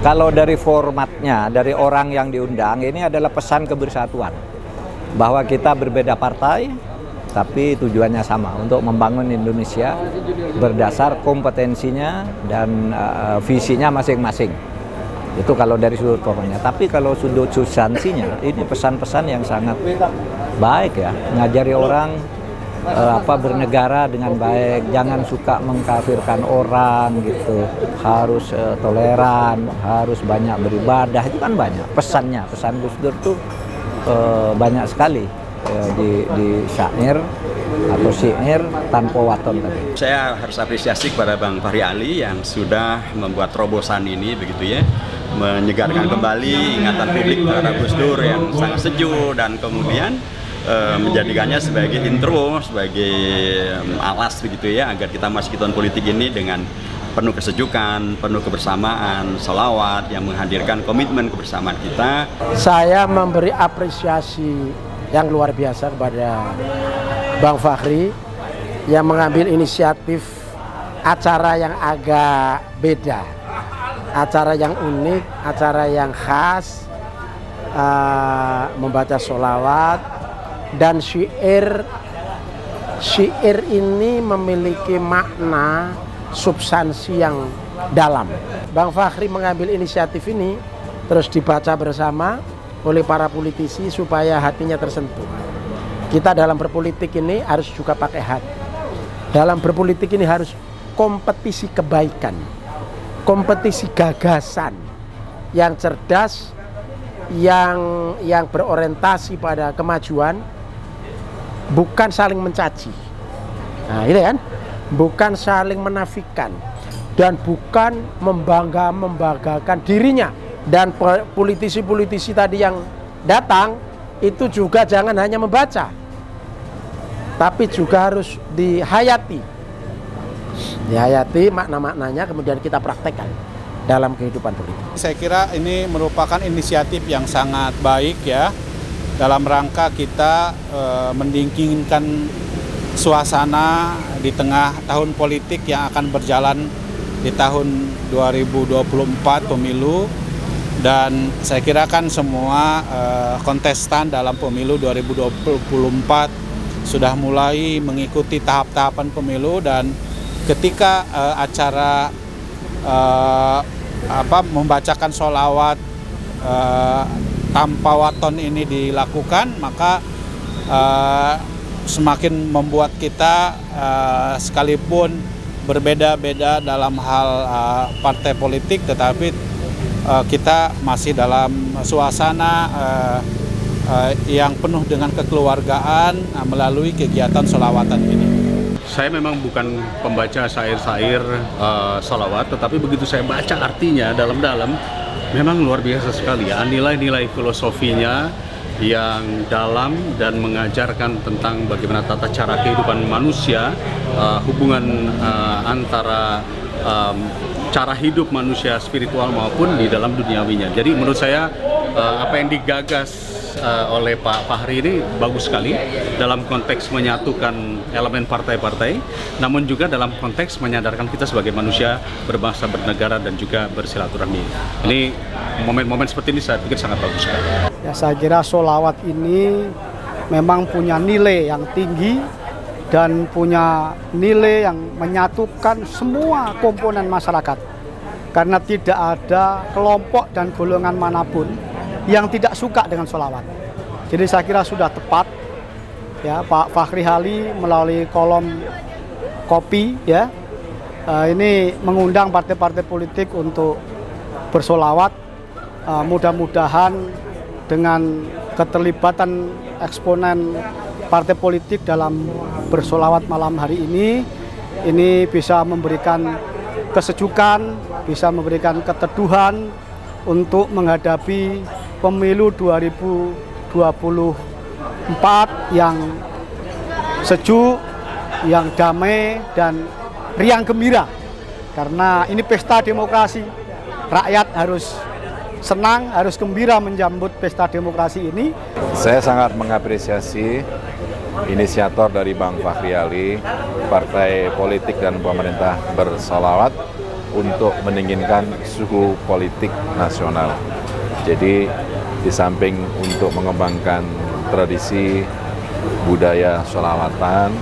Kalau dari formatnya, dari orang yang diundang, ini adalah pesan kebersatuan. Bahwa kita berbeda partai, tapi tujuannya sama, untuk membangun Indonesia berdasar kompetensinya dan visinya masing-masing. Itu kalau dari sudut formatnya. Tapi kalau sudut substansinya, ini pesan-pesan yang sangat baik ya. Ngajari orang bernegara dengan baik, jangan suka mengkafirkan orang gitu, harus toleran, harus banyak beribadah, itu kan banyak pesannya. Pesan Gus Dur tuh banyak sekali di syair atau syair tanpa waton tadi. Saya harus apresiasi kepada Bang Fahri Ali yang sudah membuat terobosan ini begitu ya, menyegarkan kembali ingatan publik terhadap Gus Dur yang sangat sejuk, dan kemudian menjadikannya sebagai intro, sebagai alas begitu ya, agar kita masuk ke tahun politik ini dengan penuh kesejukan, penuh kebersamaan, sholawat yang menghadirkan komitmen kebersamaan kita. Saya memberi apresiasi yang luar biasa kepada Bang Fahri yang mengambil inisiatif acara yang agak beda, acara yang unik, acara yang khas, membaca sholawat. Dan syair ini memiliki makna substansi yang dalam. Bang Fahri mengambil inisiatif ini terus dibaca bersama oleh para politisi supaya hatinya tersentuh. Kita dalam berpolitik ini harus juga pakai hati. Dalam berpolitik ini harus kompetisi kebaikan, kompetisi gagasan yang cerdas, yang berorientasi pada kemajuan, bukan saling mencaci. Nah, ini kan, bukan saling menafikan dan bukan membanggakan dirinya. Dan politisi-politisi tadi yang datang itu juga jangan hanya membaca, tapi juga harus dihayati makna-maknanya, kemudian kita praktekkan dalam kehidupan politik. Saya kira ini merupakan inisiatif yang sangat baik ya, dalam rangka kita mendinginkan suasana di tengah tahun politik yang akan berjalan di tahun 2024 pemilu. Dan saya kira kan semua kontestan dalam pemilu 2024 sudah mulai mengikuti tahap-tahapan pemilu, dan ketika acara membacakan sholawat tanpa waton ini dilakukan, maka semakin membuat kita sekalipun berbeda-beda dalam hal partai politik, tetapi kita masih dalam suasana yang penuh dengan kekeluargaan melalui kegiatan sholawatan ini. Saya memang bukan pembaca syair-syair sholawat, tetapi begitu saya baca artinya dalam-dalam, memang luar biasa sekali ya, nilai-nilai filosofinya yang dalam dan mengajarkan tentang bagaimana tata cara kehidupan manusia, hubungan antara cara hidup manusia spiritual maupun di dalam duniawinya. Jadi menurut saya apa yang digagas oleh Pak Fahri ini bagus sekali dalam konteks menyatukan elemen partai-partai, namun juga dalam konteks menyadarkan kita sebagai manusia berbangsa, bernegara, dan juga bersilaturahmi. Ini momen-momen seperti ini saya pikir sangat bagus sekali. Ya, saya kira sholawat ini memang punya nilai yang tinggi dan punya nilai yang menyatukan semua komponen masyarakat, karena tidak ada kelompok dan golongan manapun yang tidak suka dengan sholawat. Jadi saya kira sudah tepat ya Pak Fahri Ali melalui kolom kopi ya ini mengundang partai-partai politik untuk bersolawat. Mudah-mudahan dengan keterlibatan eksponen partai politik dalam bersolawat malam hari ini bisa memberikan kesejukan, bisa memberikan keteduhan untuk menghadapi pemilu 2024 yang sejuk, yang damai dan riang gembira. Karena ini pesta demokrasi, rakyat harus senang, harus gembira menyambut pesta demokrasi ini. Saya sangat mengapresiasi inisiator dari Bang Fahri Ali, partai politik dan pemerintah bersolawat. untuk meninggikan suhu politik nasional. Jadi di samping untuk mengembangkan tradisi budaya sholawatan,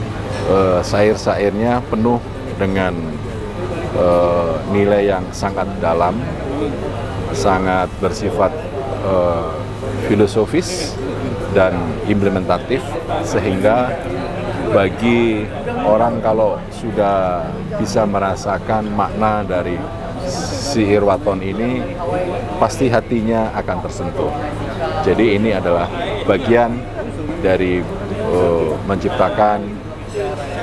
syair-syairnya penuh dengan nilai yang sangat dalam, sangat bersifat filosofis dan implementatif, sehingga bagi orang kalau sudah bisa merasakan makna dari syair waton ini, pasti hatinya akan tersentuh. Jadi ini adalah bagian dari menciptakan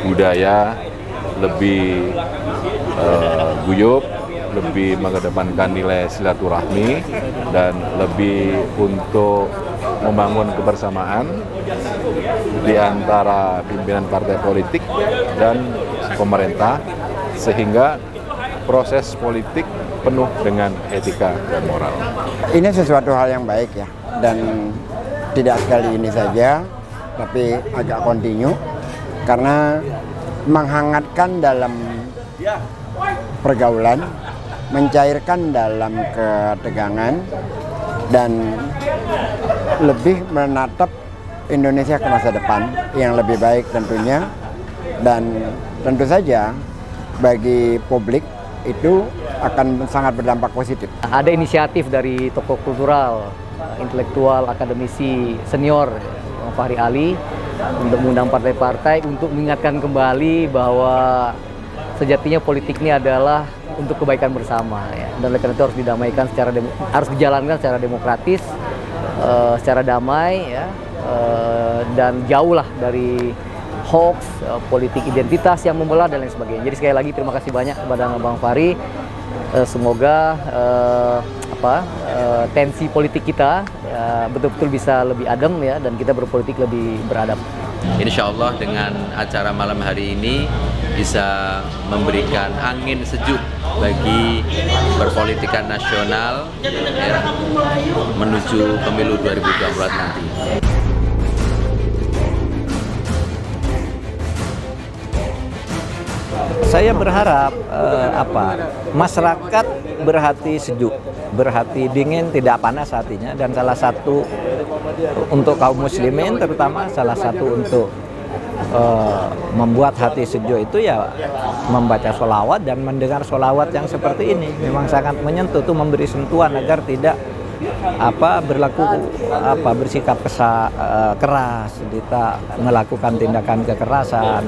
budaya lebih guyup, lebih mengedepankan nilai silaturahmi, dan lebih untuk membangun kebersamaan di antara pimpinan partai politik dan pemerintah, sehingga proses politik penuh dengan etika dan moral. Ini sesuatu hal yang baik ya, dan tidak sekali ini saja, tapi agak kontinu, karena menghangatkan dalam pergaulan, mencairkan dalam ketegangan, dan lebih menatap Indonesia ke masa depan yang lebih baik tentunya. Dan tentu saja bagi publik itu akan sangat berdampak positif. Ada inisiatif dari tokoh kultural, intelektual, akademisi senior Bang Fahri Ali untuk mengundang partai-partai untuk mengingatkan kembali bahwa sejatinya politik ini adalah untuk kebaikan bersama ya. Dan oleh karena itu harus didamaikan harus dijalankan secara demokratis, secara damai ya, dan jauh lah dari hoax, politik identitas yang membelah dan lain sebagainya. Jadi sekali lagi terima kasih banyak kepada Bang Fahri. Semoga tensi politik kita betul-betul bisa lebih adem ya, dan kita berpolitik lebih beradab. Insya Allah dengan acara malam hari ini bisa memberikan angin sejuk bagi perpolitikan nasional ya, menuju pemilu 2024 nanti. Saya berharap masyarakat berhati sejuk, berhati dingin, tidak panas hatinya, dan salah satu untuk kaum muslimin terutama salah satu untuk membuat hati sejuk itu ya membaca sholawat dan mendengar sholawat yang seperti ini. Memang sangat menyentuh, tuh memberi sentuhan agar tidak bersikap keras, tidak melakukan tindakan kekerasan.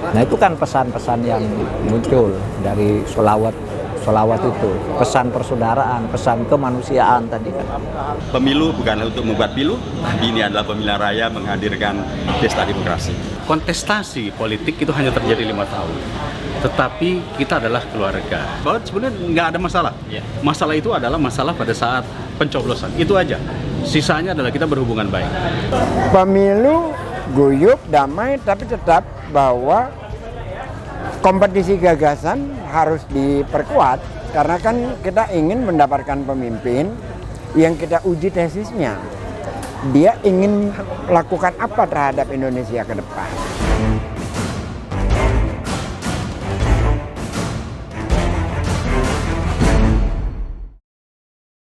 Nah itu kan pesan-pesan yang muncul dari sholawat itu, pesan persaudaraan, pesan kemanusiaan tadi kan. Pemilu bukan untuk membuat pilu, tapi ini adalah pemilihan raya menghadirkan pesta demokrasi. Kontestasi politik itu hanya terjadi 5 tahun, tetapi kita adalah keluarga. Bahwa sebenarnya nggak ada masalah. Masalah itu adalah masalah pada saat pencoblosan, itu aja. Sisanya adalah kita berhubungan baik. Pemilu guyup, damai, tapi tetap bahwa kompetisi gagasan harus diperkuat, karena kan kita ingin mendapatkan pemimpin yang kita uji tesisnya. Dia ingin lakukan apa terhadap Indonesia ke depan.